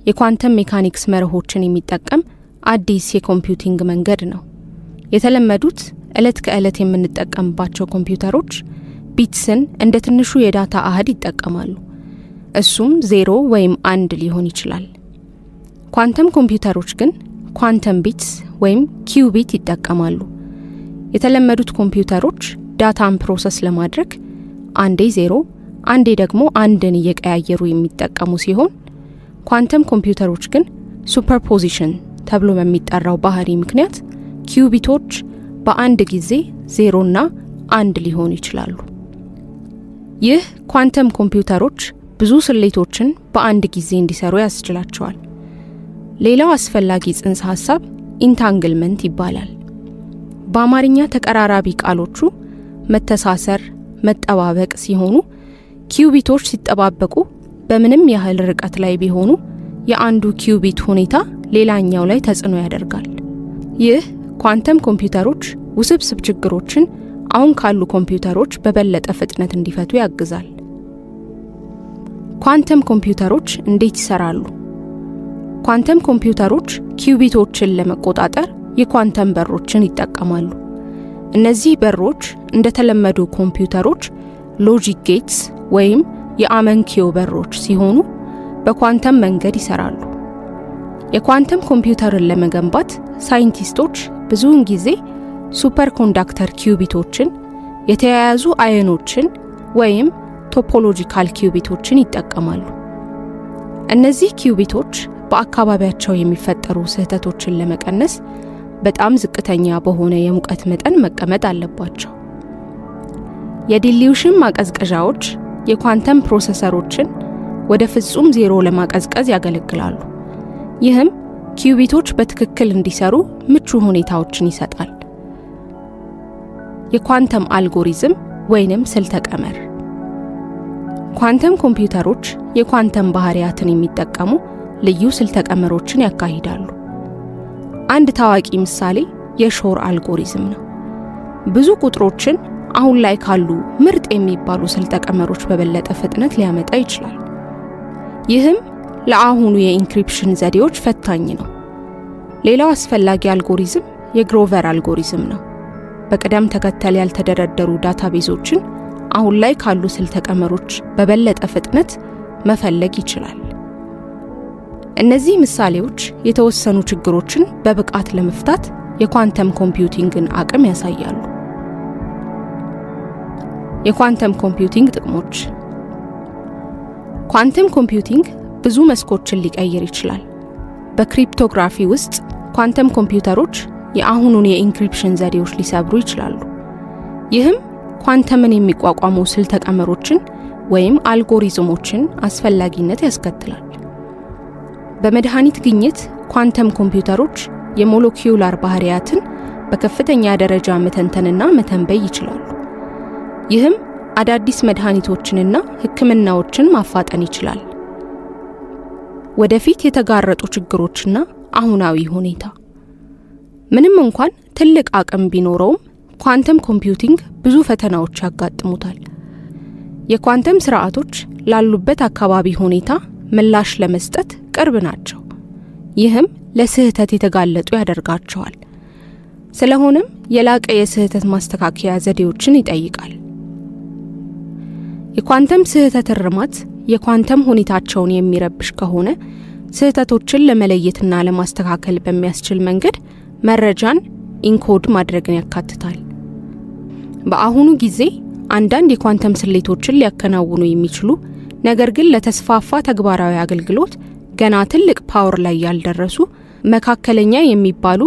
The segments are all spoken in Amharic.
የኳንተም ሜካኒክስ መርሆችን የሚጠቀም አዲስ የኮምፒውቲንግ መንገድ ነው። የተለመዱት ዕለት ከዕለት የምንጠቀምባቸው ኮምፒውተሮች ቢትስን እንደ ትንሹ የዳታ አሃድ ይጠቀማሉ። እሱም 0 ወይም 1 ሊሆን ይችላል። ኳንተም ኮምፒውተሮች ግን ኳንተም ቢትስ ወይም ኪዩቢት ይጠቀማሉ። የተለመዱት ኮምፒውተሮች ዳታን ፕሮሰስ ለማድረግ አንዴ 0 አንዴ ደግሞ 1ን እየቀያየሩ የሚጠቀሙ ሲሆን ኳንተም ኮምፒውተሮች ግን ሱፐርፖዚሽን ተብሎ በሚጠራው ባህሪ ምክንያት ኪዩቢቶች በአንድ ጊዜ 0 እና 1 ሊሆኑ ይችላሉ። ይህ ኳንተም ኮምፒውተሮች ብዙ ስሌቶችን በአንድ ጊዜ እንዲሰሩ ያስችላቸዋል። ሌላው አስፈላጊ ጽንሰ ሐሳብ ኢንታንግልመንት ይባላል። በአማርኛ ተቀራራቢ ቃሎቹ መተሳሰር፣ መጠባበቅ ሲሆኑ ኪዩቢቶች ሲጠባበቁ በምንም ያህል ርቀት ላይ ቢሆኑ የአንዱ ኪዩቢት ሁኔታ ሌላኛው ላይ ተጽዕኖ ያደርጋል። ይህ ኳንተም ኮምፒውተሮች ውስብስብ ችግሮችን አሁን ካሉ ኮምፒውተሮች በበለጠ ፍጥነት እንዲፈቱ ያግዛል። ኳንተም ኮምፒውተሮች እንዴት ይሰራሉ? ኳንተም ኮምፒውተሮች ኪዩቢቶችን ለመቆጣጠር የኳንተም በሮችን ይጠቀማሉ። እነዚህ በሮች እንደተለመዱ ኮምፒውተሮች ሎጂክ ጌትስ ወይም የአመንኪዮ በሮች ሲሆኑ በኳንተም መንገድ ይሰራሉ። የኳንተም ኮምፒውተርን ለመገንባት ሳይንቲስቶች ብዙውን ጊዜ ሱፐር ኮንዳክተር ኪዩቢቶችን፣ የተያያዙ አየኖችን ወይም ቶፖሎጂካል ኪዩቢቶችን ይጠቀማሉ። እነዚህ ኪዩቢቶች በአካባቢያቸው የሚፈጠሩ ስህተቶችን ለመቀነስ በጣም ዝቅተኛ በሆነ የሙቀት መጠን መቀመጥ አለባቸው። የዲሊውሽን ማቀዝቀዣዎች የኳንተም ፕሮሰሰሮችን ወደ ፍጹም 0 ለማቀዝቀዝ ያገለግላሉ። ይህም ኪዩቢቶች በትክክል እንዲሰሩ ምቹ ሁኔታዎችን ይሰጣል። የኳንተም አልጎሪዝም ወይንም ስልተ ቀመር ኳንተም ኮምፒውተሮች የኳንተም ባህሪያትን የሚጠቀሙ ልዩ ስልተ ቀመሮችን ያካሂዳሉ። አንድ ታዋቂ ምሳሌ የሾር አልጎሪዝም ነው። ብዙ ቁጥሮችን አሁን ላይ ካሉ ምርጥ የሚባሉ ስልተ ቀመሮች በበለጠ ፍጥነት ሊያመጣ ይችላል። ይህም ለአሁኑ የኢንክሪፕሽን ዘዴዎች ፈታኝ ነው። ሌላው አስፈላጊ አልጎሪዝም የግሮቨር አልጎሪዝም ነው። በቅደም ተከተል ያልተደረደሩ ዳታቤዞችን አሁን ላይ ካሉ ስልተ ቀመሮች በበለጠ ፍጥነት መፈለግ ይችላል። እነዚህ ምሳሌዎች የተወሰኑ ችግሮችን በብቃት ለመፍታት የኳንተም ኮምፒውቲንግን አቅም ያሳያሉ። የኳንተም ኮምፒውቲንግ ጥቅሞች ኳንተም ኮምፒውቲንግ ብዙ መስኮችን ሊቀይር ይችላል። በክሪፕቶግራፊ ውስጥ ኳንተም ኮምፒውተሮች የአሁኑን የኢንክሪፕሽን ዘዴዎች ሊሰብሩ ይችላሉ። ይህም ኳንተምን የሚቋቋሙ ስልተ ቀመሮችን ወይም አልጎሪዝሞችን አስፈላጊነት ያስከትላል። በመድኃኒት ግኝት ኳንተም ኮምፒውተሮች የሞለኪውላር ባህሪያትን በከፍተኛ ደረጃ መተንተንና መተንበይ ይችላሉ። ይህም አዳዲስ መድኃኒቶችንና ሕክምናዎችን ማፋጠን ይችላል። ወደፊት የተጋረጡ ችግሮችና አሁናዊ ሁኔታ ምንም እንኳን ትልቅ አቅም ቢኖረውም ኳንተም ኮምፒውቲንግ ብዙ ፈተናዎች ያጋጥሙታል። የኳንተም ስርዓቶች ላሉበት አካባቢ ሁኔታ ምላሽ ለመስጠት ቅርብ ናቸው። ይህም ለስህተት የተጋለጡ ያደርጋቸዋል። ስለሆነም የላቀ የስህተት ማስተካከያ ዘዴዎችን ይጠይቃል። የኳንተም ስህተት እርማት የኳንተም ሁኔታቸውን የሚረብሽ ከሆነ ስህተቶችን ለመለየትና ለማስተካከል በሚያስችል መንገድ መረጃን ኢንኮድ ማድረግን ያካትታል። በአሁኑ ጊዜ አንዳንድ የኳንተም ስሌቶችን ሊያከናውኑ የሚችሉ ነገር ግን ለተስፋፋ ተግባራዊ አገልግሎት ገና ትልቅ ፓወር ላይ ያልደረሱ መካከለኛ የሚባሉ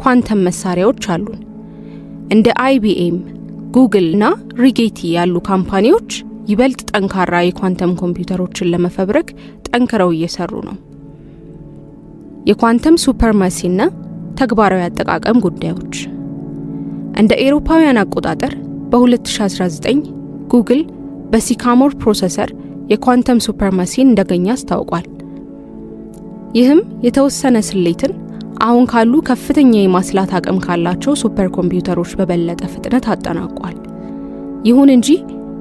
ኳንተም መሳሪያዎች አሉን። እንደ IBM፣ ጉግል እና ሪጌቲ ያሉ ካምፓኒዎች ይበልጥ ጠንካራ የኳንተም ኮምፒውተሮችን ለመፈብረክ ጠንክረው እየሰሩ ነው። የኳንተም ሱፐርማሲና ተግባራዊ አጠቃቀም ጉዳዮች እንደ አውሮፓውያን አቆጣጠር በ2019 ጉግል በሲካሞር ፕሮሰሰር የኳንተም ሱፐርማሲን እንደገኛ አስታውቋል። ይህም የተወሰነ ስሌትን አሁን ካሉ ከፍተኛ የማስላት አቅም ካላቸው ሱፐር ኮምፒውተሮች በበለጠ ፍጥነት አጠናቋል። ይሁን እንጂ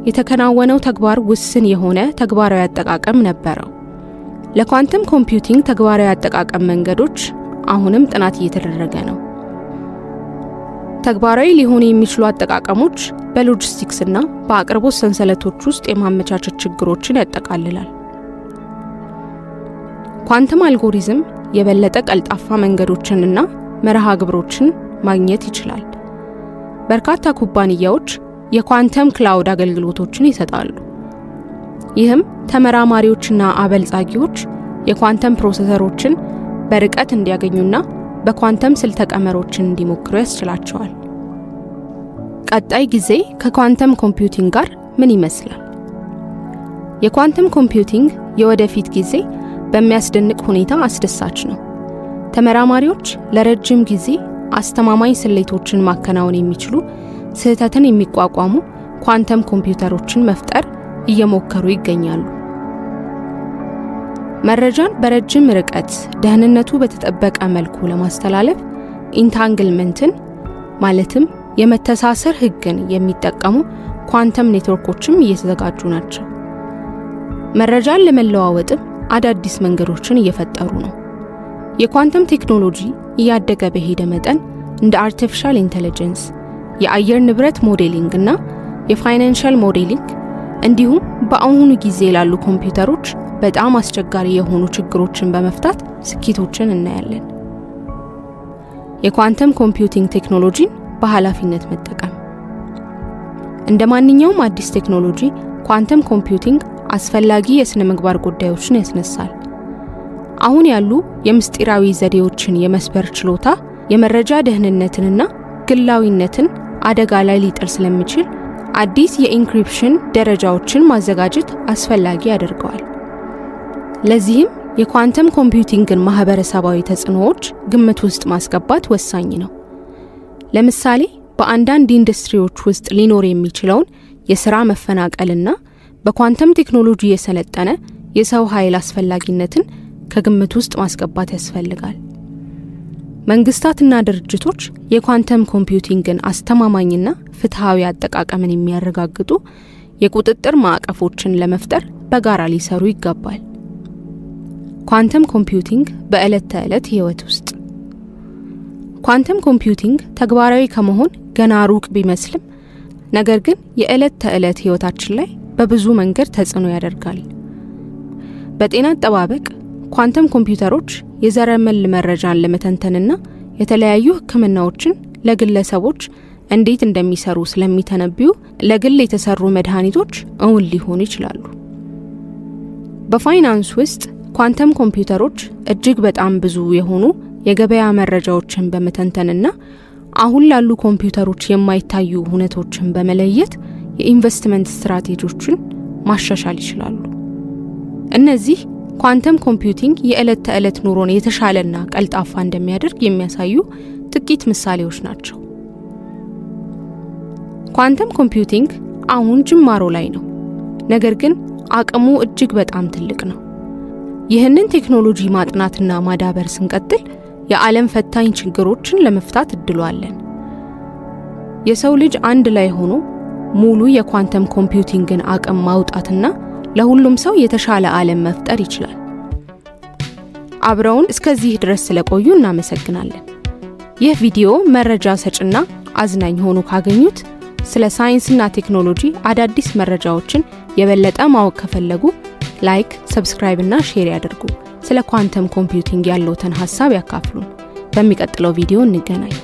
የተከናወነው ተግባር ውስን የሆነ ተግባራዊ አጠቃቀም ነበረው። ለኳንተም ኮምፒውቲንግ ተግባራዊ አጠቃቀም መንገዶች አሁንም ጥናት እየተደረገ ነው። ተግባራዊ ሊሆኑ የሚችሉ አጠቃቀሞች በሎጂስቲክስ እና በአቅርቦት ሰንሰለቶች ውስጥ የማመቻቸት ችግሮችን ያጠቃልላል። ኳንተም አልጎሪዝም የበለጠ ቀልጣፋ መንገዶችንና መርሃ ግብሮችን ማግኘት ይችላል። በርካታ ኩባንያዎች የኳንተም ክላውድ አገልግሎቶችን ይሰጣሉ። ይህም ተመራማሪዎችና አበልጻጊዎች የኳንተም ፕሮሰሰሮችን በርቀት እንዲያገኙና በኳንተም ስልተ ቀመሮችን እንዲሞክሩ ያስችላቸዋል። ቀጣይ ጊዜ ከኳንተም ኮምፒውቲንግ ጋር ምን ይመስላል? የኳንተም ኮምፒውቲንግ የወደፊት ጊዜ በሚያስደንቅ ሁኔታ አስደሳች ነው። ተመራማሪዎች ለረጅም ጊዜ አስተማማኝ ስሌቶችን ማከናወን የሚችሉ ስህተትን የሚቋቋሙ ኳንተም ኮምፒውተሮችን መፍጠር እየሞከሩ ይገኛሉ። መረጃን በረጅም ርቀት ደህንነቱ በተጠበቀ መልኩ ለማስተላለፍ ኢንታንግልመንትን ማለትም የመተሳሰር ህግን የሚጠቀሙ ኳንተም ኔትወርኮችም እየተዘጋጁ ናቸው። መረጃን ለመለዋወጥም አዳዲስ መንገዶችን እየፈጠሩ ነው። የኳንተም ቴክኖሎጂ እያደገ በሄደ መጠን እንደ አርቲፊሻል ኢንተለጀንስ፣ የአየር ንብረት ሞዴሊንግ እና የፋይናንሻል ሞዴሊንግ እንዲሁም በአሁኑ ጊዜ ላሉ ኮምፒውተሮች በጣም አስቸጋሪ የሆኑ ችግሮችን በመፍታት ስኬቶችን እናያለን። የኳንተም ኮምፒውቲንግ ቴክኖሎጂን በኃላፊነት መጠቀም። እንደ ማንኛውም አዲስ ቴክኖሎጂ ኳንተም ኮምፒውቲንግ አስፈላጊ የስነ ምግባር ጉዳዮችን ያስነሳል። አሁን ያሉ የምስጢራዊ ዘዴዎችን የመስበር ችሎታ የመረጃ ደህንነትንና ግላዊነትን አደጋ ላይ ሊጥል ስለሚችል አዲስ የኢንክሪፕሽን ደረጃዎችን ማዘጋጀት አስፈላጊ ያደርገዋል። ለዚህም የኳንተም ኮምፒውቲንግን ማህበረሰባዊ ተጽዕኖዎች ግምት ውስጥ ማስገባት ወሳኝ ነው። ለምሳሌ በአንዳንድ ኢንዱስትሪዎች ውስጥ ሊኖር የሚችለውን የሥራ መፈናቀልና በኳንተም ቴክኖሎጂ የሰለጠነ የሰው ኃይል አስፈላጊነትን ከግምት ውስጥ ማስገባት ያስፈልጋል። መንግስታትና ድርጅቶች የኳንተም ኮምፒውቲንግን አስተማማኝና ፍትሃዊ አጠቃቀምን የሚያረጋግጡ የቁጥጥር ማዕቀፎችን ለመፍጠር በጋራ ሊሰሩ ይገባል። ኳንተም ኮምፒውቲንግ በዕለት ተዕለት ህይወት ውስጥ ኳንተም ኮምፒውቲንግ ተግባራዊ ከመሆን ገና ሩቅ ቢመስልም ነገር ግን የዕለት ተዕለት ህይወታችን ላይ በብዙ መንገድ ተጽዕኖ ያደርጋል። በጤና አጠባበቅ ኳንተም ኮምፒውተሮች የዘረመል መረጃን ለመተንተንና የተለያዩ ህክምናዎችን ለግለሰቦች እንዴት እንደሚሰሩ ስለሚተነብዩ ለግል የተሰሩ መድኃኒቶች እውን ሊሆኑ ይችላሉ። በፋይናንስ ውስጥ ኳንተም ኮምፒውተሮች እጅግ በጣም ብዙ የሆኑ የገበያ መረጃዎችን በመተንተንና አሁን ላሉ ኮምፒውተሮች የማይታዩ ሁነቶችን በመለየት የኢንቨስትመንት ስትራቴጂዎችን ማሻሻል ይችላሉ። እነዚህ ኳንተም ኮምፒውቲንግ የዕለት ተዕለት ኑሮን የተሻለና ቀልጣፋ እንደሚያደርግ የሚያሳዩ ጥቂት ምሳሌዎች ናቸው። ኳንተም ኮምፒውቲንግ አሁን ጅማሮ ላይ ነው፣ ነገር ግን አቅሙ እጅግ በጣም ትልቅ ነው። ይህንን ቴክኖሎጂ ማጥናትና ማዳበር ስንቀጥል የዓለም ፈታኝ ችግሮችን ለመፍታት እድሉ አለን። የሰው ልጅ አንድ ላይ ሆኖ ሙሉ የኳንተም ኮምፒውቲንግን አቅም ማውጣትና ለሁሉም ሰው የተሻለ ዓለም መፍጠር ይችላል። አብረውን እስከዚህ ድረስ ስለቆዩ እናመሰግናለን። ይህ ቪዲዮ መረጃ ሰጭና አዝናኝ ሆኖ ካገኙት ስለ ሳይንስና ቴክኖሎጂ አዳዲስ መረጃዎችን የበለጠ ማወቅ ከፈለጉ ላይክ፣ ሰብስክራይብ እና ሼር ያድርጉ። ስለ ኳንተም ኮምፒውቲንግ ያለዎትን ሐሳብ ያካፍሉን። በሚቀጥለው ቪዲዮ እንገናኝ።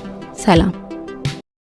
ሰላም።